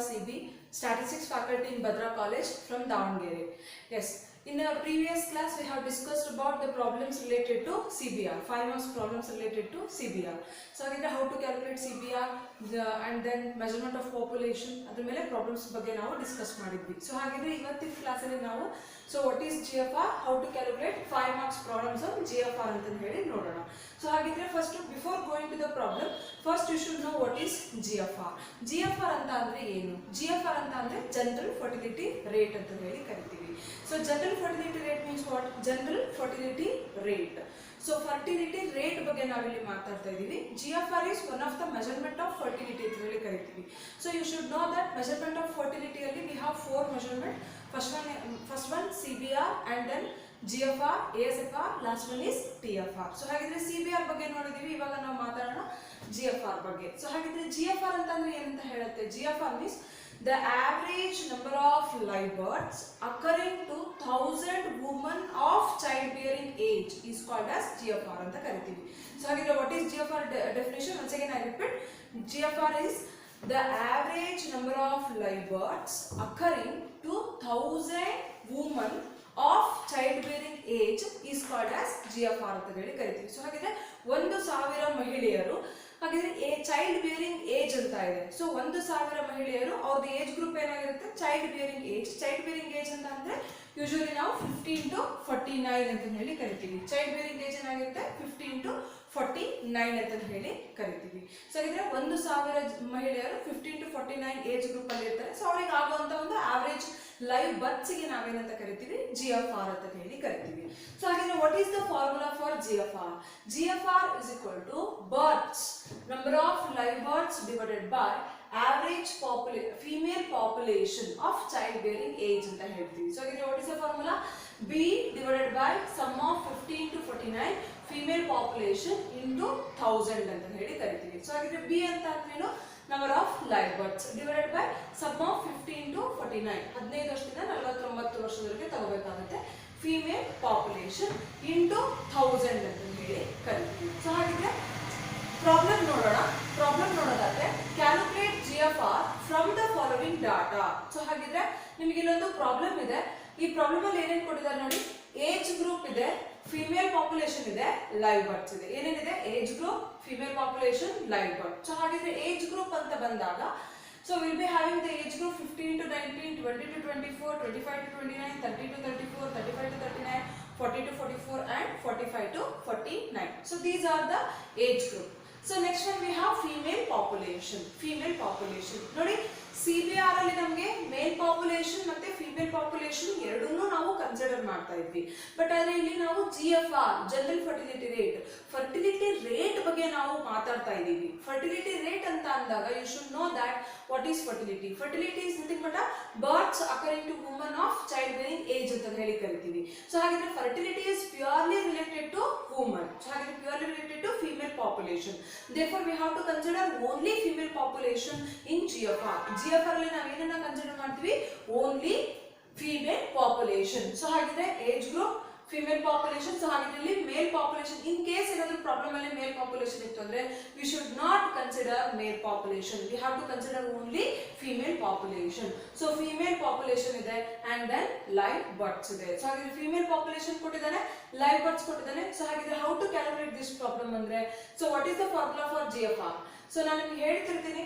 CB, Statistics Faculty in Bhadra College from Davangere. Yes, in our previous class we have discussed about the problems related to CBR, 5 marks problems related to CBR. So again, how to calculate CBR and then measurement of population, ಅದರ ಮೇಲೆ problems ಬಗ್ಗೆ ನಾವು discuss ಮಾಡಿದ್ವಿ. So ಹಾಗಿದ್ರೆ ಇವತ್ತಿನ class ಅಲ್ಲಿ ನಾವು so what is GFR, how to calculate 5 marks problems on GFR ಅಂತ ಹೇಳಿ ನೋಡೋಣ. So ಹಾಗಿದ್ರೆ first before going to the problem, first you should know what is GFR. GFR ಅಂತ ಅಂದ್ರೆ ಏನು? GFR ಅಂತ ಅಂದ್ರೆ ಜನರಲ್ ಫರ್ಟಿಲಿಟಿ ರೇಟ್ ಅಂತ ಹೇಳಿ ಕರಿತೀವಿ. So general fertility rate means what? General fertility rate. So fertility rate ಬಗ್ಗೆ ನಾವಿಲ್ಲಿ ಮಾತಾಡ್ತಾ ಇದೀವಿ. GFR is one of the measurement of fertility ಅಂತ ಹೇಳಿ ಕರಿತೀವಿ. So you should know that measurement of fertility ಅಲ್ಲಿ we have 4 measurement. First one CBR and then GFR, ASFR, last one is TFR. So ಹಾಗಿದ್ರೆ CBR ಬಗ್ಗೆ ನೋಡಿದೀವಿ, ಇವಾಗ ನಾವು ಮಾತಾಡೋಣ GFR ಬಗ್ಗೆ. So ಹಾಗಿದ್ರೆ GFR ಅಂತಂದ್ರೆ ಏನಂತ ಹೇಳುತ್ತೆ? GFR means the average number of live births occurring to 1000 women of childbearing age is called as GFR ಅಂತ ಕರಿತೀವಿ. So ಹಾಗಿದ್ರೆ what is GFR definition? Once again I repeat, GFR is the average number of live births occurring to 1000 women of childbearing age is called as GFR ಅಂತ ಹೇಳಿ ಕರಿತೀವಿ. So ಹಾಗಿದ್ರೆ 1000 ಮಹಿಳೆಯರು, ಹಾಗಿದ್ರೆ child bearing age ಅಂತ ಇದೆ. So 1000 ಮಹಿಳೆಯರು, ಅವ್ರದ್ದು ಏಜ್ ಗ್ರೂಪ್ ಏನಾಗಿರುತ್ತೆ? Child bearing age. Child bearing age ಅಂತ ಅಂದ್ರೆ ಯೂಶುವಲಿ ನಾವು 15 to 49 ಅಂತ ಹೇಳಿ ಕರಿತೀವಿ. ಚೈಲ್ಡ್ ಬಿಯರಿಂಗ್ ಏಜ್ ಏನಾಗಿರುತ್ತೆ? 15 to 49 ಅಂತ ಹೇಳಿ ಕರಿತೀವಿ. ಸೊ ಹಾಗಿದ್ರೆ 1000 ಮಹಿಳೆಯರು 15 to 49 ಏಜ್ ಗ್ರೂಪ್ ಅಲ್ಲಿ ಇರ್ತಾರೆ. ಸೊ ಅವ್ರಿಗೆ ಆಗುವಂತ ಒಂದು ಆವರೇಜ್ ಲೈವ್ ಬರ್ತ್ಸ್ ಗೆ ನಾವೇನಂತ ಕರಿತೀವಿ? GFR ಅಂತ ಹೇಳಿ ಕರಿತೀವಿ. ಸೊ ಹಾಗಿದ್ರೆ what is the formula for GFR? GFR is equal to births, number of live births divided by average female population of childbearing age ಅಂತ ಹೇಳ್ತೀವಿ. ಸೊ ಹಾಗಿದ್ರೆ what is the formula? B divided by sum of 15 to 49 female population into 1000 ಅಂತ ಹೇಳಿ ಕರಿತೀವಿ. So ಹಾಗಿದ್ರೆ B ಅಂತ ಅಂದ್ರೇನು? number of live births divided by sum of 15 to 49, 15 ವರ್ಷದಿಂದ 49 ವರ್ಷದವರೆಗೆ ತಗೋಬೇಕಾಗುತ್ತೆ. ಫೀಮೇಲ್ ಪಾಪ್ಯುಲೇಷನ್ ಇಂಟು 1000 ಅಂತ ಹೇಳಿ ಕರಿತೀವಿ. ಸೊ ಹಾಗಿದ್ರೆ ಪ್ರಾಬ್ಲಮ್ ನೋಡೋಣ. ಪ್ರಾಬ್ಲಮ್ ನೋಡೋದಾದ್ರೆ calculate GFR from the following data. So ಹಾಗಿದ್ರೆ ನಿಮಗೆ ಇಲ್ಲೊಂದು ಪ್ರಾಬ್ಲಮ್ ಇದೆ. ಈ ಪ್ರಾಬ್ಲಮ್ ಅಲ್ಲಿ ಏನೇನು ಕೊಟ್ಟಿದ್ದಾರೆ ನೋಡಿ. ಏಜ್ ಗ್ರೂಪ್ ಇದೆ, ಫಿಮೇಲ್ ಪಾಪ್ಯುಲೇಷನ್ ಇದೆ, ಲೈವ್ ಬರ್ತ್ಸ್ ಇದೆ. ಏನೇನಿದೆ? Age group, female population, live birth. So ಹಾಗಿದ್ರೆ ಏಜ್ ಗ್ರೂಪ್ ಅಂತ ಬಂದಾಗ so we'll be having the age group 15 to 19, 20 to 24, 25 to 29, 30 to 34, 35 to 39, 40 to 44 and 45 to 49. So these are the age group. So next one we have female population. Female population ನೋಡಿ, CBR ಅಲ್ಲಿ ನಮಗೆ ಮೇಲ್ population ಮತ್ತೆ female population ಎರಡನ್ನೂ ನಾವು consider ಮಾಡ್ತಾ ಇದ್ವಿ. But ಆದ್ರೆ ಇಲ್ಲಿ ನಾವು GFR, general fertility rate, fertility rate ಬಗ್ಗೆ ನಾವು ಮಾತಾಡ್ತಾ ಇದ್ದೀವಿ. ಫರ್ಟಿಲಿಟಿ ರೇಟ್ ಅಂತ ಅಂದಾಗ you should know that what is fertility. Fertility is nothing but births occurring to woman of child bearing age ಅಂತ ಹೇಳಿ ಕರಿತೀವಿ. ಸೊ ಹಾಗಿದ್ರೆ fertility is purely related to woman. So ಹಾಗಿದ್ರೆ purely related to female population. Therefore we have to consider only female population in GFR. GFR ಅಲ್ಲಿ ನಾವು ಏನನ್ನ consider ಮಾಡ್ತೀವಿ? Only female population. So ಹಾಗಿದ್ರೆ age group, female population. So ಹಾಗಿದ್ರೆ ಇಲ್ಲಿ male population, in case ಏನಾದರೂ problem ಅಲ್ಲಿ male population ಇತ್ತು ಅಂದ್ರೆ we should not consider male population. We have to consider only female population. So female population ಇದೆ and then live births ಇದೆ. So ಹಾಗಿದ್ರೆ female population ಕೊಟ್ಟಿದ್ದಾನೆ, ಲೈವ್ ಬರ್ತ್ಸ್ ಕೊಟ್ಟಿದ್ದಾನೆ. So ಹಾಗಿದ್ರೆ how to calculate this problem ಅಂದ್ರೆ so what is the formula for GFR? So ನಾನು ನಿಮ್ಗೆ ಹೇಳ್ತಿರ್ತೀನಿ,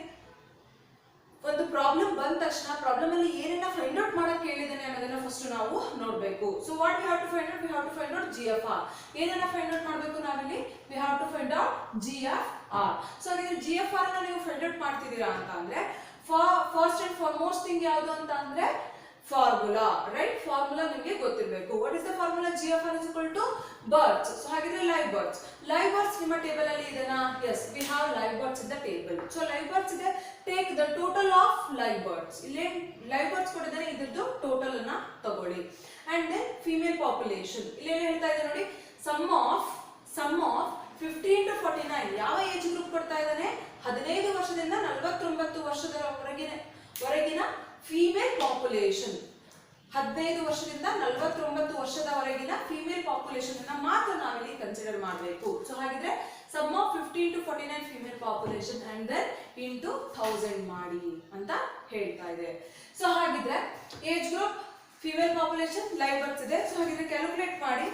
ಒಂದು ಪ್ರಾಬ್ಲಮ್ ಬಂದ ತಕ್ಷಣ ಪ್ರಾಬ್ಲಮ್ ಅಲ್ಲಿ ಏನೇನ ಫೈಂಡ್ ಔಟ್ ಮಾಡಕ್ ಹೇಳಿದಾನೆ ಅನ್ನೋದನ್ನ ಫಸ್ಟ್ ನಾವು ನೋಡ್ಬೇಕು. So what we have to find out? We have to find out GFR. ಏನೇನ ಫೈಂಡ್ ಔಟ್ ಮಾಡಬೇಕು ನಾವಿಲ್ಲಿ? We have to find out GFR. So ಹಾಗಾದ್ರೆ GFR ಅನ್ನ ನೀವು ಫೈಂಡ್ ಔಟ್ ಮಾಡ್ತಿದ್ದೀರಾ ಅಂತ ಅಂದ್ರೆ ಫಸ್ಟ್ ಅಂಡ್ ಫಾರ್ಮೋಸ್ಟ್ ಥಿಂಗ್ ಯಾವುದು ಅಂತ ಅಂದ್ರೆ ಫಾರ್ಮುಲಾ, ರೈಟ್? ಫಾರ್ಮುಲಾ ನಿಮಗೆ ಗೊತ್ತಿರಬೇಕು. What is the formula? GFR is equal to births. So ಹಾಗಿದ್ರೆ ಲೈವ್ ಬರ್ತ್ಸ್. ಲೈವ್ ಬರ್ತ್ಸ್ ನಿಮ್ಮ ಟೇಬಲ್ ಅಲ್ಲಿ ಇದೆನಾ? Yes, we have live births in the table. So live births ಇದೆ, take the total of live births. ಇಲ್ಲಿ live births ಕೊಟ್ಟಿದ್ದಾರೆ, ಇದ್ರದ್ದು total ಅನ್ನ ತಗೊಳ್ಳಿ. ಅಂಡ್ ದೆನ್ ಫಿಮೇಲ್ ಪಾಪ್ಯುಲೇಷನ್ ಇಲ್ಲಿ ಏನು ಹೇಳ್ತಾ ಇದೆ ನೋಡಿ, ಸಮ್ ಆಫ್ 15 to 49 ಯಾವ ಏಜ್ ಗ್ರೂಪ್ ಕೊಡ್ತಾ ಇದ್ದಾನೆ? 15 ವರ್ಷದಿಂದ 49 ವರ್ಷದವರೆಗಿನ ಫಿಮೇಲ್ ಪಾಪ್ಯುಲೇಷನ್. 15 ವರ್ಷದಿಂದ 49 ವರ್ಷದವರೆಗಿನ ಫಿಮೇಲ್ ಪಾಪ್ಯುಲೇಷನ್ ಅನ್ನ ಮಾತ್ರ ನಾವಿಲ್ಲಿ ಕನ್ಸಿಡರ್ ಮಾಡಬೇಕು. ಸೊ ಹಾಗಿದ್ರೆ sum of 15 to 49 female population and then into 1000 ಮಾಡಿ ಅಂತ ಹೇಳ್ತಾ ಇದೆ. ಸೊ ಹಾಗಿದ್ರೆ age group female population live births ಇದೆ. ಸೊ ಹಾಗಿದ್ರೆ ಕ್ಯಾಲ್ಕುಲೇಟ್ ಮಾಡಿ.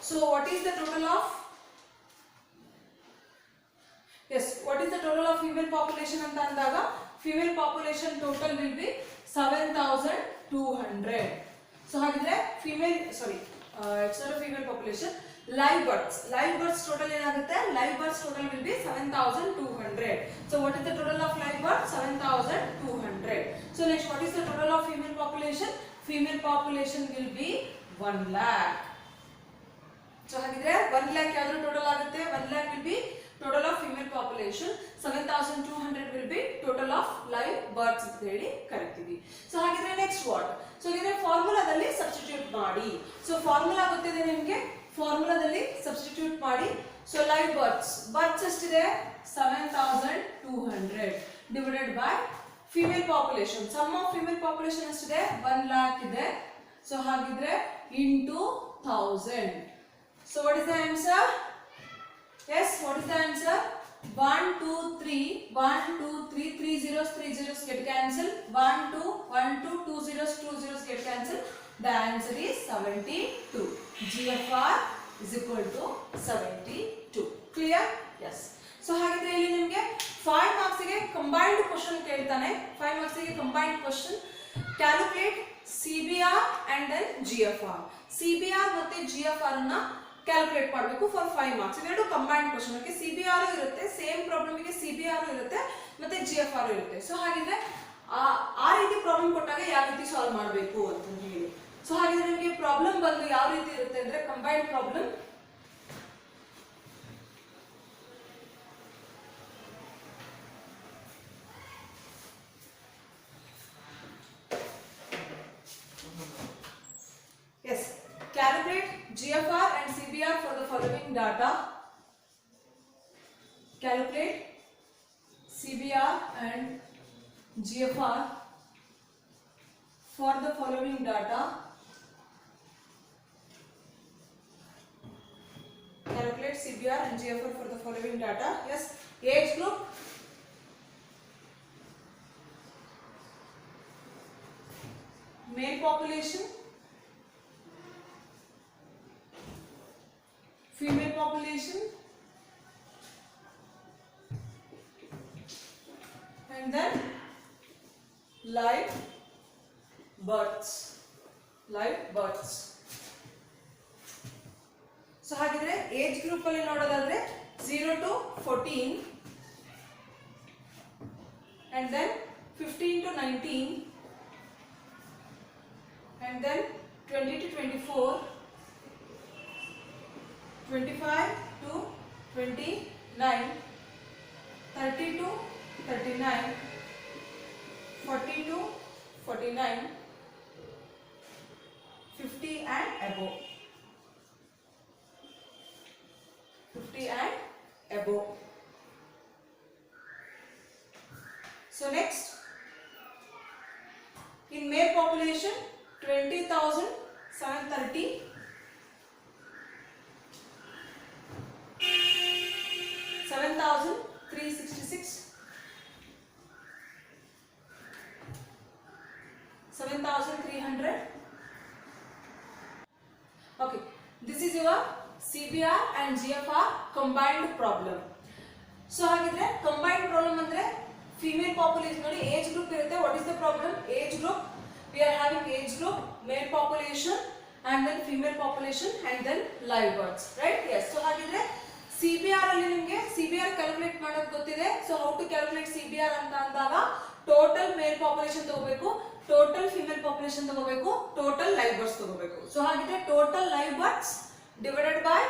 So what is the total of what is the total of female population ಅಂತ ಅಂದಾಗ female population total will be 7200. so ಹಾಗಿದ್ರೆ female it's not a female population, live births total ಏನಾಗುತ್ತೆ, live births total will be 7200. so what is the total of live births? 7200. so next, what is the total of female population? Female population will be 1 lakh. so ಹಾಗಿದ್ರೆ 1 lakh ಯಾವುದು total ಆಗುತ್ತೆ? 1 lakh will be total of female population. 7200 will be total of live births ಅಂತ ಹೇಳಿ ಕರಿತೀವಿ. So ಹಾಗಿದ್ರೆ next what? So ಹಾಗಿದ್ರೆ ಫಾರ್ಮುಲಾದಲ್ಲಿ substitute ಮಾಡಿ. ಸೊ ಫಾರ್ಮುಲಾ ಗೊತ್ತಿದೆ ನಿಮಗೆ, ಫಾರ್ಮುಲಾದಲ್ಲಿ ಸಬ್ಸ್ಟಿಟ್ಯೂಟ್ ಮಾಡಿ. ಸೊ ಲೈವ್ ಬರ್ತ್ಸ್ ಎಷ್ಟಿದೆ? 7200 divided by female population. Sum of female population ಎಷ್ಟಿದೆ? 1 lakh ಇದೆ. ಸೊ ಹಾಗಿದ್ರೆ into 1000. So what is the answer? Yes, what is the answer? 1 2 3 1 2 3 3 zeros get cancelled. 1 2 1 2 2 zeros get cancelled. The answer is 72. GFR is equal to 72. Clear? Yes. So ಹಾಗಿದ್ರೆ ಇಲ್ಲಿ ನಿಮಗೆ 5 marks ಗೆ combined question ಕೇಳ್ತಾನೆ. 5 marks ಗೆ combined question. Calculate CBR and then GFR. CBR ಮತ್ತೆ GFR ಅನ್ನ calculate ಮಾಡಬೇಕು for 5 marks. ಇವೆರಡು ಕಂಬೈನ್ಡ್ ಕ್ವೆಶ್ಚನ್. ಗೆ CBR ಇರುತ್ತೆ, ಸೇಮ್ ಪ್ರಾಬ್ಲಮ್ ಗೆ CBR ಇರುತ್ತೆ ಮತ್ತೆ GFR ಇರುತ್ತೆ. ಸೊ ಹಾಗಿದ್ರೆ ಆ ರೀತಿ ಪ್ರಾಬ್ಲಮ್ ಕೊಟ್ಟಾಗ ಯಾವ ರೀತಿ ಸಾಲ್ವ್ ಮಾಡಬೇಕು ಅಂತ ಹೇಳಿ. ಸೊ ಹಾಗಿದ್ರೆ ನಿಮಗೆ ಪ್ರಾಬ್ಲಮ್ ಬಂದು ಯಾವ ರೀತಿ ಇರುತ್ತೆ ಅಂದ್ರೆ combined problem. Yes, calculate GFR and CBR for the following data. Calculate CBR and GFR for the following data. Calculate CBR and GFR for the following data. Yes, age group. Male population, female population, and then live births. So ಹಾಗಿದ್ರೆ age group ಅಲ್ಲಿ ನೋಡೋದಾದ್ರೆ 0 to 14 and then 15 to 19 and then 20 to 24, 25 to 29, 30 to 39, 40 to 49, 50 and above. 50 and above. So next, in male population 20,730, 7,366, 7,300. Okay, this is your CBR and GFR combined problem. So ಹಾಗಿದ್ರೆ combined problem ಅಂದ್ರೆ female population ನೋಡಿ age group ಇರುತ್ತೆ. What is the problem? Age group, we are having age group, male population and then female population and then live births, right? Yes. So ಹಾಗಿದ್ರೆ CBR ಅಲ್ಲಿ ನಿಮಗೆ CBR calculate ಮಾಡೋದು ಗೊತ್ತಿದೆ. So how to calculate CBR ಅಂತ ಅಂದಾಗ total male population ತಗೋಬೇಕು, total female population ತಗೋಬೇಕು, total live births ತಗೋಬೇಕು. ಸೊ ಹಾಗಿದ್ರೆ total live births divided by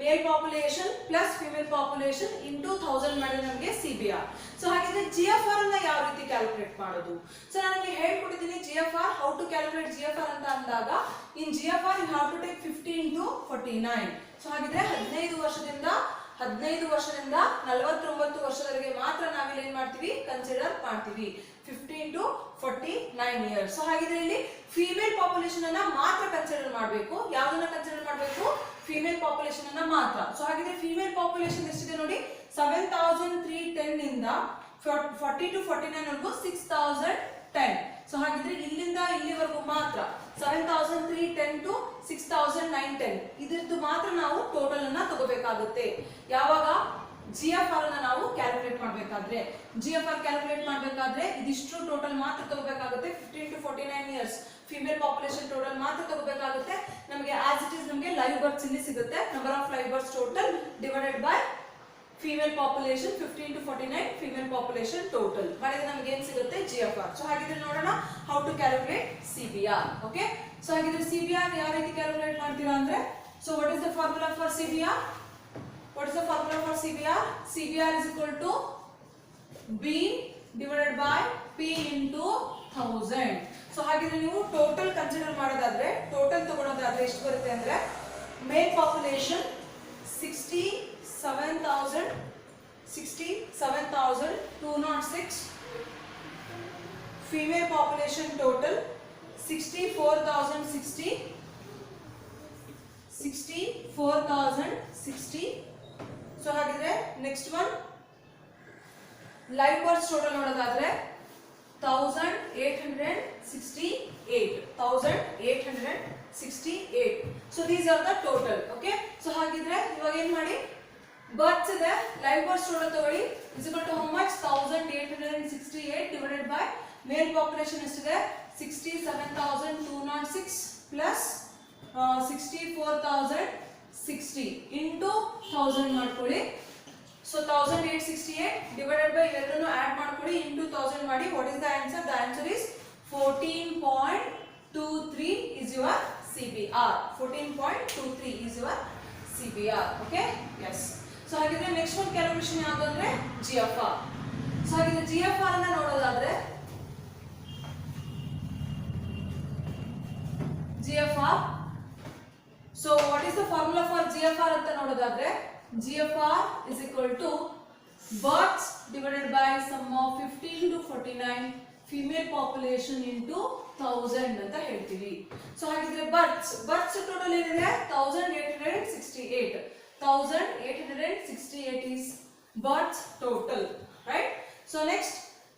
male population plus female population into 1000 ಮಾಡಿದ್ರೆ ನಮಗೆ CBR. ಸೊ ಹಾಗಿದ್ರೆ GFR ಅನ್ನ ಯಾವ ರೀತಿ ಕ್ಯಾಲ್ಕುಲೇಟ್ ಮಾಡೋದು? ಸೊ ನಾನು ನಿಮಗೆ ಹೇಳ್ಕೊಟ್ಟಿದ್ದೀನಿ GFR, how to calculate GFR ಅಂತ ಅಂದಾಗ in GFR you have to take 15 to 49. So ಹಾಗಿದ್ರೆ 15 ವರ್ಷದಿಂದ 15 ವರ್ಷದಿಂದ 49 ವರ್ಷದವರೆಗೆ ಮಾತ್ರ ನಾವಿಲ್ಲಿ ಏನ್ ಮಾಡ್ತೀವಿ ಕನ್ಸಿಡರ್ ಮಾಡ್ತೀವಿ 15 to 49 ಇಯರ್ಸ್. ಸೊ ಹಾಗಿದ್ರೆ ಇಲ್ಲಿ ಫೀಮೇಲ್ ಪಾಪ್ಯುಲೇಷನ್ ಅನ್ನ ಮಾತ್ರ ಕನ್ಸಿಡರ್ ಮಾಡಬೇಕು. ಯಾವ್ದನ್ನ ಕನ್ಸಿಡರ್ ಮಾಡಬೇಕು? ಫೀಮೇಲ್ ಪಾಪ್ಯುಲೇಷನ್ ಅನ್ನ ಮಾತ್ರ. ಸೊ ಹಾಗಿದ್ರೆ ಫೀಮೇಲ್ ಪಾಪ್ಯುಲೇಷನ್ ಎಷ್ಟಿದೆ ನೋಡಿ, 7310 ಇಂದ 40 to 49 ವರೆಗೂ 6010. ಸೊ ಹಾಗಿದ್ರೆ ಇಲ್ಲಿಂದ ಇಲ್ಲಿವರೆಗೂ ಮಾತ್ರ 7310 to 6910 ಇದ್ರದ್ದು ಮಾತ್ರ ನಾವು ಟೋಟಲ್ ಅನ್ನ ತಗೋಬೇಕಾಗುತ್ತೆ. ಯಾವಾಗ GFR ಅನ್ನ ನಾವು ಕ್ಯಾಲ್ಕುಲೇಟ್ ಮಾಡಬೇಕಾದ್ರೆ, GFR ಕ್ಯಾಲ್ಕುಲೇಟ್ ಮಾಡಬೇಕಾದ್ರೆ ಇದಿಷ್ಟು ಟೋಟಲ್ ಮಾತ್ರ ತಗೋಬೇಕಾಗುತ್ತೆ. 15 to 49 years female population total ಮಾತ್ರ ತಗೋಬೇಕಾಗುತ್ತೆ. ನಮಗೆ ಆಸ್ ಇಟ್ ಇಸ್ ನಮಗೆ ಲೈವ್ ಬರ್ತ್ಸ್ ಇಲ್ಲಿ ಸಿಗುತ್ತೆ. Number of live births total divided by female population 15 to 49 female population total ಮಾಡಿದ್ರೆ ನಮಗೆ ಏನು ಸಿಗುತ್ತೆ GFR. ಸೊ ಹಾಗಿದ್ರೆ ನೋಡೋಣ how to calculate CBR. Okay, so ಹಾಗಿದ್ರೆ CBR ಯಾವ ರೀತಿ ಕ್ಯಾಲ್ಕುಲೇಟ್ ಮಾಡ್ತೀರಾ ಅಂದ್ರೆ, so what is the formula for CBR? What is the formula for CBR? CBR is equal to B divided by P into 1000. So ಹಾಗಿದ್ರೆ ನೀವು total consider ಮಾಡೋದಾದ್ರೆ, total ತಗೊಳ್ಳೋದಾದ್ರೆ ಎಷ್ಟು ಬರುತ್ತೆ ಅಂದ್ರೆ, male population 67,206, female population total 64,060. So ಹಾಗಿದ್ರೆ next one live births total ನೋಡೋದಾದ್ರೆ 1868. So these are the total. Okay, so ಹಾಗಿದ್ರೆ ಇವಾಗ ಏನ್ ಮಾಡಿ, ಬರ್ತ್ಸ್ ಇದೆ, ಲೈವ್ ಬರ್ತ್ಸ್ ಟೋಟಲ್ ತಗೊಳ್ಳಿ, is equal to how much 1868 divided by male population ಎಷ್ಟಿದೆ 67,206 plus 64,060 into 1000 ಮಾಡ್ಕೊಳ್ಳಿ. ಸೊ 1868 ಡಿವೈಡೆಡ್ ಬೈ ಎರಡನ್ನು ಆಡ್ ಮಾಡ್ಕೊಳ್ಳಿ, ಇಂಟು 1000 ಮಾಡಿ. What is the answer? The answer is 14.23 is your CBR. 14.23 is your CBR. Okay, yes. So ಹಾಗಿದ್ರೆ next ಒಂದು calculation ಯಾವುದು ಅಂದ್ರೆ GFR. So ಹಾಗಿದ್ರೆ GFR ಅನ್ನ ನೋಡೋದಾದ್ರೆ, GFR, so what is the formula for GFR ಅಂತ ನೋಡೋದಾದ್ರೆ, GFR is equal to births divided by sum of 15 to 49 female population into 1000 ಅಂತ ಹೇಳ್ತೀವಿ. ಸೊ ಹಾಗಿದ್ರೆ ಬರ್ತ್ಸ್ ಟೋಟಲ್ ಏನಿದೆ 1868 is births total, right? So next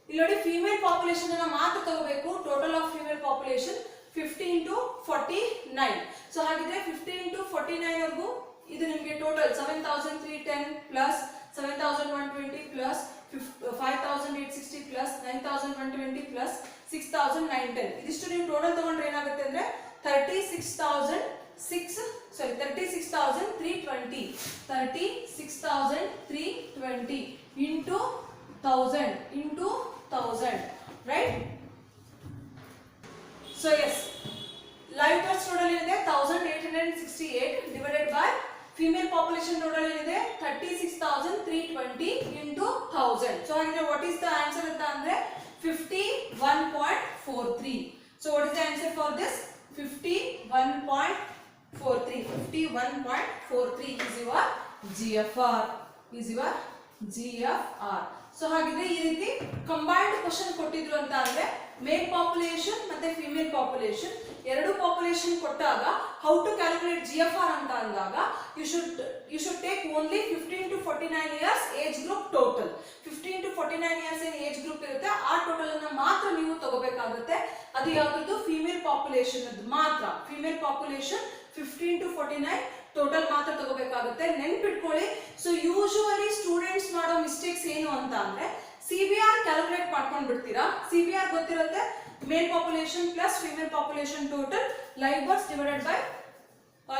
ಇಲ್ಲಿ ನೋಡಿ ಫೀಮೇಲ್ ಪಾಪ್ಯುಲೇಷನ್ ಅನ್ನ ಮಾತ್ರ ತಗೋಬೇಕು. Total of female population 15 to 49. So ಹಾಗಿದ್ರೆ 15 to 49 ವರೆಗೂ ಇದು ನಿಮಗೆ total 7310 plus 7120 plus 5860 plus 9120 plus 6910 ಇದಿಷ್ಟು ನೀವು ಟೋಟಲ್ ತಗೊಂಡ್ರೆ ಏನಾಗುತ್ತೆ ಅಂದ್ರೆ 36,320 into 1000, right? So yes, live births total ಏನಿದೆ 1868 divided by female population total ಏನಿದೆ 36,320 into 1000. So ಹಾಗಿದ್ರೆ what is the answer ಅಂತ ಅಂದ್ರೆ 51.43. So what is the answer for this? 51.43 is your GFR. So ಹಾಗಿದ್ರೆ ಈ ರೀತಿ ಕಂಬೈನ್ಡ್ ಕ್ವಶನ್ ಕೊಟ್ಟಿದ್ರು ಅಂತ ಅಂದ್ರೆ ಮೇಲ್ ಪಾಪ್ಯುಲೇಷನ್ ಮತ್ತೆ ಫಿಮೇಲ್ ಪಾಪ್ಯುಲೇಷನ್ ಎರಡು ಪಾಪ್ಯುಲೇಷನ್ ಕೊಟ್ಟಾಗ ಹೌ ಟು ಕ್ಯಾಲ್ಕುಲೇಟ್ GFR ಅಂತ ಅಂದಾಗ you should take only 15 to 49 years age group total. 15 to 49 years ಏನ್ ಏಜ್ ಗ್ರೂಪ್ ಇರುತ್ತೆ ಆ ಟೋಟಲ್ ಅನ್ನ ಮಾತ್ರ ನೀವು ತಗೋಬೇಕಾಗುತ್ತೆ. ಅದು ಯಾವ್ದು? ಫಿಮೇಲ್ ಪಾಪ್ಯುಲೇಷನ್ ಅದು ಮಾತ್ರ. ಫಿಮೇಲ್ ಪಾಪ್ಯುಲೇಷನ್ 15 to 49 ಟೋಟಲ್ ಮಾತ್ರ ತಗೋಬೇಕಾಗುತ್ತೆ. ನೆನ್ಪಿಟ್ಕೊಳ್ಳಿ. ಸೊ ಯೂಶುವಲಿ ಸ್ಟೂಡೆಂಟ್ಸ್ ಮಾಡೋ ಮಿಸ್ಟೇಕ್ಸ್ ಏನು ಅಂತ ಅಂದ್ರೆ CBR ಕ್ಯಾಲ್ಕುಲೇಟ್ ಮಾಡ್ಕೊಂಡು ಬಿಡ್ತೀರಾ. CBR ಗೊತ್ತಿರುತ್ತೆ, male population plus female population total live births divided by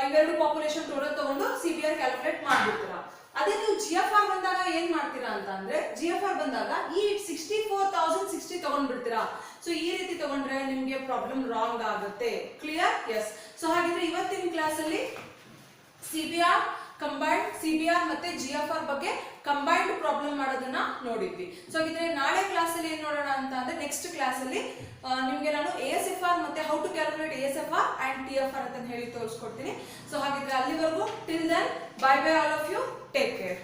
ಇವೆರಡು ಪಾಪ್ಯುಲೇಷನ್ ಟೋಟಲ್ ತಗೊಂಡು CBR ಕ್ಯಾಲ್ಕುಲೇಟ್ ಮಾಡ್ಬಿಡ್ತೀರಾ. ಅದೇ ನೀವು GFR ಬಂದಾಗ ಏನ್ ಮಾಡ್ತೀರಾ ಅಂತ ಅಂದ್ರೆ GFR ಬಂದಾಗ ಈ 64,060 ತಗೊಂಡ್ಬಿಡ್ತೀರಾ. ಸೊ ಈ ರೀತಿ ತಗೊಂಡ್ರೆ ನಿಮ್ಗೆ ಪ್ರಾಬ್ಲಮ್ ರಾಂಗ್ ಆಗುತ್ತೆ. ಕ್ಲಿಯರ್? ಎಸ್. ಸೊ ಹಾಗಿದ್ರೆ ಇವತ್ತಿನ ಕ್ಲಾಸ್ ಅಲ್ಲಿ CBR ಮತ್ತೆ GFR ಬಗ್ಗೆ ಕಂಬೈನ್ಡ್ ಪ್ರಾಬ್ಲಮ್ ಮಾಡೋದನ್ನ ನೋಡಿದ್ವಿ. ಸೊ ಹಾಗಿದ್ರೆ ನಾಳೆ ಕ್ಲಾಸ್ ಅಲ್ಲಿ ಏನ್ ನೋಡೋಣ ಅಂತ ಅಂದ್ರೆ ನೆಕ್ಸ್ಟ್ ಕ್ಲಾಸ್ ಅಲ್ಲಿ ನಿಮ್ಗೆ ನಾನು ASFR ಮತ್ತೆ how to calculate ASFR and TFR ಅಂತ ಹೇಳಿ ತೋರಿಸ್ಕೊಡ್ತೀನಿ. ಸೊ ಹಾಗಿದ್ರೆ ಅಲ್ಲಿವರೆಗೂ till then bye all of you, take care.